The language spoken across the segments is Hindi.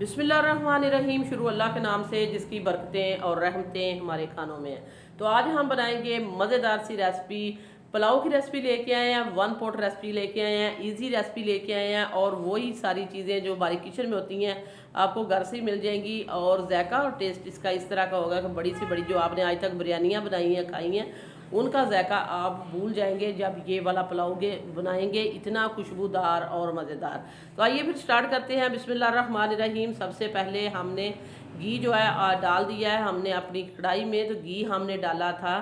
बिस्मिल्लाहिर्रहमानिर्रहीम। शुरू अल्लाह के नाम से जिसकी बरकतें और रहमतें हमारे खानों में हैं। तो आज हम बनाएंगे मज़ेदार सी रेसिपी। पुलाव की रेसिपी लेके आए हैं, वन पॉट रेसिपी लेके आए हैं, इजी रेसिपी लेके आए हैं और वही सारी चीज़ें जो हमारी किचन में होती हैं आपको घर से ही मिल जाएंगी। और जायका और टेस्ट इसका इस तरह का होगा कि बड़ी सी बड़ी जो आपने आज तक बिरयानियाँ बनाई हैं खाई हैं उनका जायका आप भूल जाएंगे जब ये वाला पुलाव बनाएंगे। इतना खुशबूदार और मज़ेदार। तो आइए फिर स्टार्ट करते हैं। बिस्मिल्लाहिर्रहमानिर्रहीम। सबसे पहले हमने घी जो है डाल दिया है हमने अपनी कढ़ाई में। तो घी हमने डाला था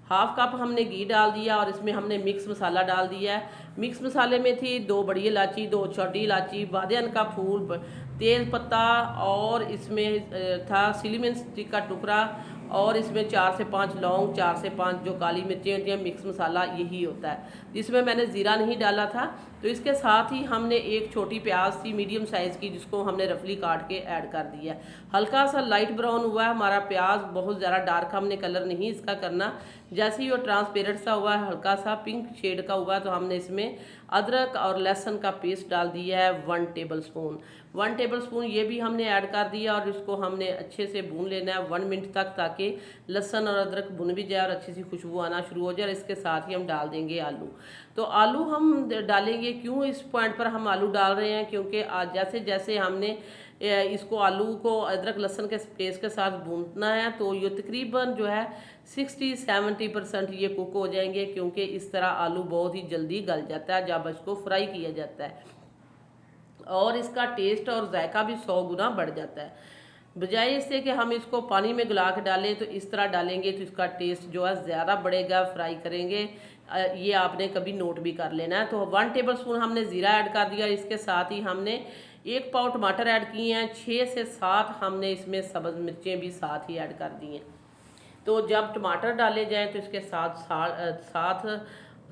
हाफ कप हमने घी डाल दिया और इसमें हमने मिक्स मसाला डाल दिया है। मिक्स मसाले में थी 2 बड़ी इलायची, 2 छोटी इलायची, बादियान का फूल, तेज पत्ता और इसमें था सिलीमेन स्टिक का टुकड़ा और इसमें 4 से 5 लौंग, 4 से 5 जो काली मिर्चें होती हैं। मिक्स मसाला यही होता है। इसमें मैंने ज़ीरा नहीं डाला था। तो इसके साथ ही हमने एक छोटी प्याज थी मीडियम साइज़ की जिसको हमने रफली काट के ऐड कर दिया। हल्का सा लाइट ब्राउन हुआ है हमारा प्याज, बहुत ज़्यादा डार्क हमने कलर नहीं इसका करना। जैसे ही वो ट्रांसपेरेंट सा हुआ है, हल्का सा पिंक शेड का हुआ, तो हमने इसमें अदरक और लहसुन का पेस्ट डाल दिया है 1 टेबल स्पून। 1 टेबल स्पून ये भी हमने ऐड कर दिया और इसको हमने अच्छे से भून लेना है 1 मिनट तक, ताकि लहसुन और अदरक भुन भी जाए और अच्छी सी खुशबू आना शुरू हो जाए। इसके साथ ही हम डाल देंगे आलू। तो आलू हम डालेंगे, क्यों इस पॉइंट पर हम आलू डाल रहे हैं, क्योंकि आज जैसे जैसे हमने इसको आलू को अदरक लहसुन के पेस्ट के साथ भूनना है तो ये तकरीबन जो है 60-70% ये कुक हो जाएंगे, क्योंकि इस तरह आलू बहुत ही जल्दी गल जाता है जब इसको फ्राई किया जाता है और इसका टेस्ट और जायका भी 100 गुना बढ़ जाता है। बजाय इससे कि हम इसको पानी में गला के डालें तो इस तरह डालेंगे तो इसका टेस्ट जो है ज़्यादा बढ़ेगा। फ्राई करेंगे, ये आपने कभी नोट भी कर लेना है। तो 1 टेबल स्पून हमने ज़ीरा ऐड कर दिया। इसके साथ ही हमने 1 पाव टमाटर ऐड किए हैं, 6 से 7 हमने इसमें सब्ज़ मिर्चें भी साथ ही ऐड कर दी हैं। तो जब टमाटर डाले जाएँ तो इसके साथ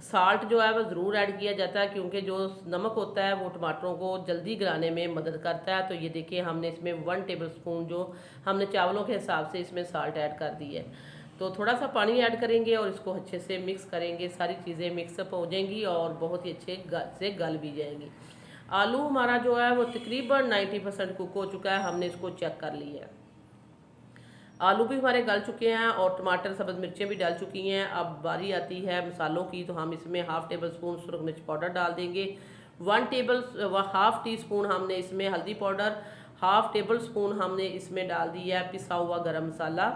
साल्ट जो है वो ज़रूर ऐड किया जाता है, क्योंकि जो नमक होता है वो टमाटरों को जल्दी गलाने में मदद करता है। तो ये देखिए हमने इसमें 1 टेबल स्पून जो हमने चावलों के हिसाब से इसमें साल्ट ऐड कर दी है। तो थोड़ा सा पानी ऐड करेंगे और इसको अच्छे से मिक्स करेंगे। सारी चीज़ें मिक्सअप हो जाएंगी और बहुत ही अच्छे से गल भी जाएंगी। आलू हमारा जो है वो तकरीबन 90% कुक हो चुका है। हमने इसको चेक कर लिया है। आलू भी हमारे गल चुके हैं और टमाटर सब्ज़ मिर्चें भी डाल चुकी हैं। अब बारी आती है मसालों की। तो हम इसमें हाफ़ टेबल स्पून सुरख मिर्च पाउडर डाल देंगे, हाफ़ टी स्पून हमने इसमें हल्दी पाउडर, हाफ़ टेबल स्पून हमने इसमें डाल दिया है पिसा हुआ गरम मसाला।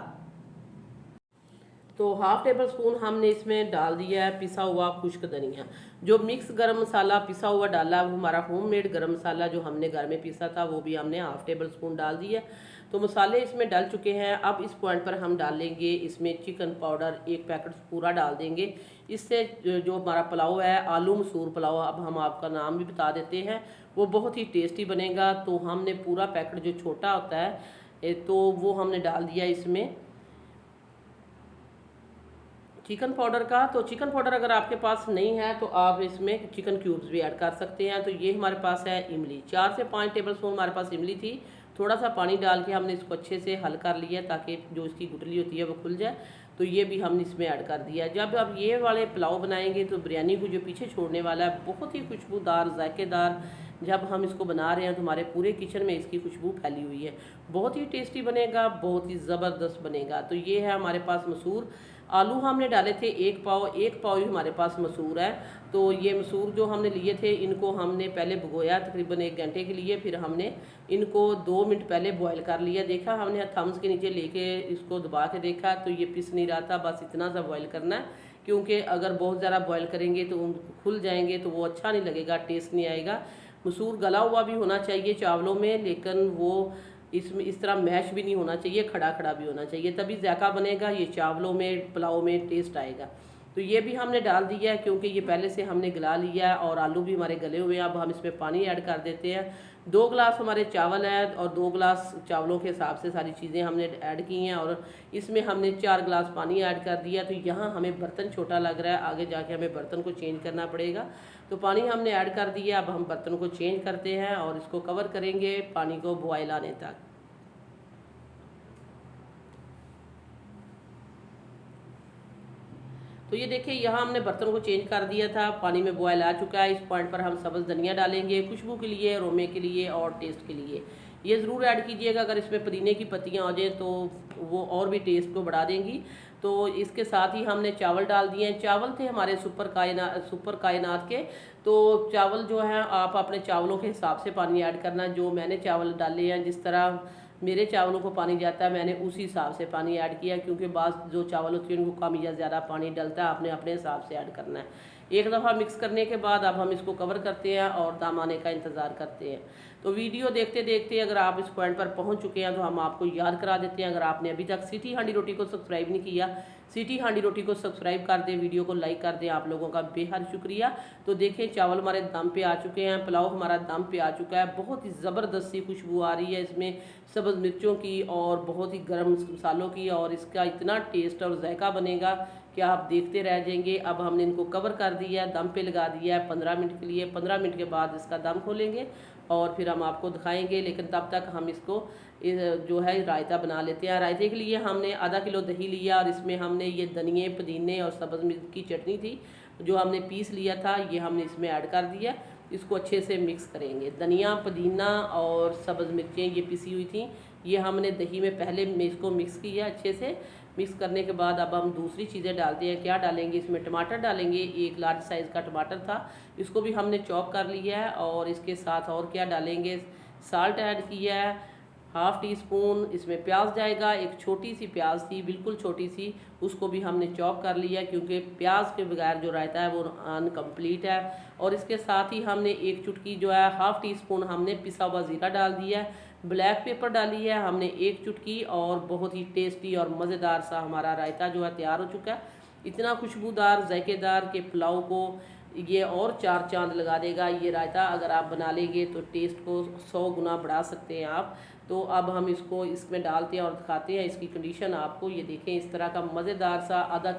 तो हाफ़ टेबल स्पून हमने इसमें डाल दिया है पिसा हुआ खुश्क धनिया। जो मिक्स गरम मसाला पिसा हुआ डाला वो हमारा होममेड गरम मसाला जो हमने घर में पीसा था वो भी हमने हाफ़ टेबल स्पून डाल दिया। तो मसाले इसमें डल चुके हैं। अब इस पॉइंट पर हम डालेंगे इसमें चिकन पाउडर, 1 पैकेट पूरा डाल देंगे। इससे जो हमारा पुलाव है आलू मसूर पुलाव, अब हम आपका नाम भी बता देते हैं, वो बहुत ही टेस्टी बनेगा। तो हमने पूरा पैकेट जो छोटा होता है तो वो हमने डाल दिया इसमें चिकन पाउडर का। तो चिकन पाउडर अगर आपके पास नहीं है तो आप इसमें चिकन क्यूब्स भी ऐड कर सकते हैं। तो ये हमारे पास है इमली, 4 से 5 टेबल स्पून हमारे पास इमली थी। थोड़ा सा पानी डाल के हमने इसको अच्छे से हल कर लिया ताकि जो इसकी गुठली होती है वो खुल जाए। तो ये भी हमने इसमें ऐड कर दिया। जब आप ये वाले पुलाव बनाएंगे तो बिरयानी को जो पीछे छोड़ने वाला है बहुत ही खुशबूदार जायकेदार, जब हम इसको बना रहे हैं तो हमारे पूरे किचन में इसकी खुशबू फैली हुई है। बहुत ही टेस्टी बनेगा, बहुत ही ज़बरदस्त बनेगा। तो ये है हमारे पास मसूर। आलू हमने डाले थे 1 पाव ही हमारे पास मसूर है। तो ये मसूर जो हमने लिए थे इनको हमने पहले भिगोया तकरीबन 1 घंटे के लिए, फिर हमने इनको 2 मिनट पहले बॉयल कर लिया। देखा हमने थम्स के नीचे लेके इसको दबा के देखा तो ये पिस नहीं रहा था। बस इतना सा बॉयल करना है, क्योंकि अगर बहुत ज़्यादा बॉयल करेंगे तो खुल जाएंगे तो वो अच्छा नहीं लगेगा, टेस्ट नहीं आएगा। मसूर गला हुआ भी होना चाहिए चावलों में, लेकिन वो इसमें इस तरह मैश भी नहीं होना चाहिए, खड़ा खड़ा भी होना चाहिए, तभी जायका बनेगा, ये चावलों में पुलाव में टेस्ट आएगा। तो ये भी हमने डाल दिया है क्योंकि ये पहले से हमने गला लिया है और आलू भी हमारे गले हुए हैं। अब हम इसमें पानी ऐड कर देते हैं। 2 गिलास हमारे चावल है और 2 गिलास चावलों के हिसाब से सारी चीज़ें हमने ऐड की हैं और इसमें हमने 4 गिलास पानी ऐड कर दिया। तो यहाँ हमें बर्तन छोटा लग रहा है, आगे जाके हमें बर्तन को चेंज करना पड़ेगा। तो पानी हमने ऐड कर दिया। अब हम बर्तन को चेंज करते हैं और इसको कवर करेंगे पानी को बॉयल आने तक। तो ये देखिए यहाँ हमने बर्तन को चेंज कर दिया था, पानी में बॉयल आ चुका है। इस पॉइंट पर हम सब्ज़ धनिया डालेंगे खुशबू के लिए, अरोमे के लिए और टेस्ट के लिए। ये ज़रूर ऐड कीजिएगा, अगर इसमें पुदीने की पत्तियाँ हो जाएँ तो वो और भी टेस्ट को बढ़ा देंगी। तो इसके साथ ही हमने चावल डाल दिए हैं। चावल थे हमारे सुपर कायनात के। तो चावल जो है आप अपने चावलों के हिसाब से पानी ऐड करना। जो मैंने चावल डाले हैं, जिस तरह मेरे चावलों को पानी जाता है, मैंने उसी हिसाब से पानी ऐड किया, क्योंकि बाज़ जो चावल होते हैं उनको कम या ज़्यादा पानी डलता है, आपने अपने हिसाब से ऐड करना है। एक दफ़ा मिक्स करने के बाद अब हम इसको कवर करते हैं और दम आने का इंतज़ार करते हैं। तो वीडियो देखते देखते अगर आप इस पॉइंट पर पहुंच चुके हैं तो हम आपको याद करा देते हैं, अगर आपने अभी तक सिटी हांडी रोटी को सब्सक्राइब नहीं किया, सिटी हांडी रोटी को सब्सक्राइब कर दें, वीडियो को लाइक कर दें। आप लोगों का बेहद शुक्रिया। तो देखें चावल हमारे दम पे आ चुके हैं, पुलाव हमारा दम पे आ चुका है। बहुत ही ज़बरदस्त सी खुशबू आ रही है इसमें सब्ज़ मिर्चों की और बहुत ही गर्म मसालों की, और इसका इतना टेस्ट और जायका बनेगा कि आप देखते रह जाएंगे। अब हमने इनको कवर कर दिया है, दम पे लगा दिया है 15 मिनट के लिए। 15 मिनट के बाद इसका दम खोलेंगे और फिर हम आपको दिखाएंगे, लेकिन तब तक हम इसको जो है रायता बना लेते हैं। रायते के लिए हमने आधा किलो दही लिया और इसमें हमने ये धनिए, पुदीने और सब्ज़ मिर्च की चटनी थी जो हमने पीस लिया था, ये हमने इसमें ऐड कर दिया। इसको अच्छे से मिक्स करेंगे। धनिया, पुदीना और सब्ज़ मिर्चें ये पिसी हुई थी, ये हमने दही में पहले इसको मिक्स किया अच्छे से। मिक्स करने के बाद अब हम दूसरी चीज़ें डालते हैं। क्या डालेंगे इसमें? टमाटर डालेंगे। एक लार्ज साइज़ का टमाटर था, इसको भी हमने चॉप कर लिया है। और इसके साथ और क्या डालेंगे? साल्ट ऐड किया है, हाफ़ टी स्पून। इसमें प्याज जाएगा, एक छोटी सी प्याज थी, बिल्कुल छोटी सी, उसको भी हमने चॉप कर लिया, क्योंकि प्याज के बगैर जो रायता है वो अनकम्प्लीट है। और इसके साथ ही हमने एक चुटकी जो है हाफ़ टी स्पून हमने पिसा हुआ ज़ीरा डाल दिया है। ब्लैक पेपर डाली है हमने एक चुटकी, और बहुत ही टेस्टी और मज़ेदार सा हमारा रायता जो है तैयार हो चुका है। इतना खुशबूदार, जायकेदार के पुलाव को ये और 4 चांद लगा देगा। ये रायता अगर आप बना लेंगे तो टेस्ट को 100 गुना बढ़ा सकते हैं आप। तो अब हम इसको इसमें डालते हैं और दिखाते हैं इसकी कंडीशन आपको। ये देखें, इस तरह का मज़ेदार सा आधा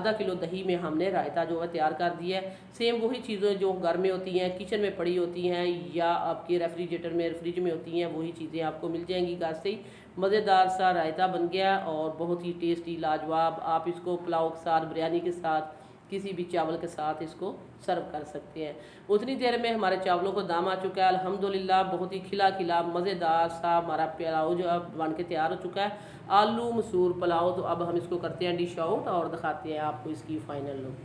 किलो दही में हमने रायता जो है तैयार कर दिया है। सेम वही चीज़ें जो घर में होती हैं, किचन में पड़ी होती हैं, या आपके रेफ्रिजरेटर में, फ्रिज में होती हैं, वही चीज़ें आपको मिल जाएंगी घर से ही। मज़ेदार सा रायता बन गया और बहुत ही टेस्टी, लाजवाब। आप इसको पुलाव के साथ, बिरयानी के साथ, किसी भी चावल के साथ इसको सर्व कर सकते हैं। उतनी देर में हमारे चावलों को दाम आ चुका है अल्हम्दुलिल्लाह। बहुत ही खिला खिला मज़ेदार सा हमारा पुलाव जो है बन के तैयार हो चुका है, आलू मसूर पुलाव। तो अब हम इसको करते हैं डिश आउट और दिखाते हैं आपको इसकी फ़ाइनल लुक।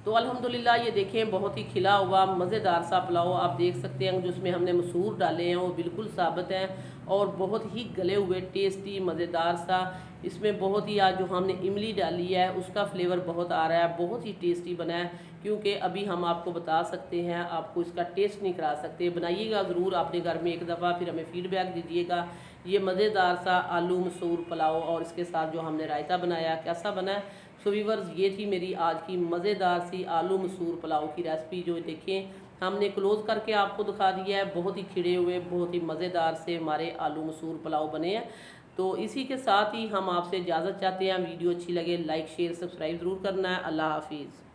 तो अल्हम्दुलिल्लाह ये देखें, बहुत ही खिला हुआ मज़ेदार सा पुलाव आप देख सकते हैं। जिसमें हमने मसूर डाले हैं वो बिल्कुल साबित हैं और बहुत ही गले हुए, टेस्टी, मज़ेदार सा। इसमें बहुत ही आज जो हमने इमली डाली है उसका फ्लेवर बहुत आ रहा है, बहुत ही टेस्टी बना है। क्योंकि अभी हम आपको बता सकते हैं, आपको इसका टेस्ट नहीं करा सकते। बनाइएगा ज़रूर अपने घर में एक दफ़ा, फिर हमें फ़ीडबैक दीजिएगा। ये मज़ेदार सा आलू मसूर पुलाव और इसके साथ जो हमने रायता बनाया कैसा बना है। सो व्यूअर्स, ये थी मेरी आज की मज़ेदार सी आलू मसूर पुलाव की रेसिपी। जो देखें हमने क्लोज़ करके आपको दिखा दिया है। बहुत ही खिले हुए, बहुत ही मज़ेदार से हमारे आलू मसूर पुलाव बने हैं। तो इसी के साथ ही हम आपसे इजाज़त चाहते हैं। वीडियो अच्छी लगे लाइक, शेयर, सब्सक्राइब ज़रूर करना है। अल्लाह हाफिज़।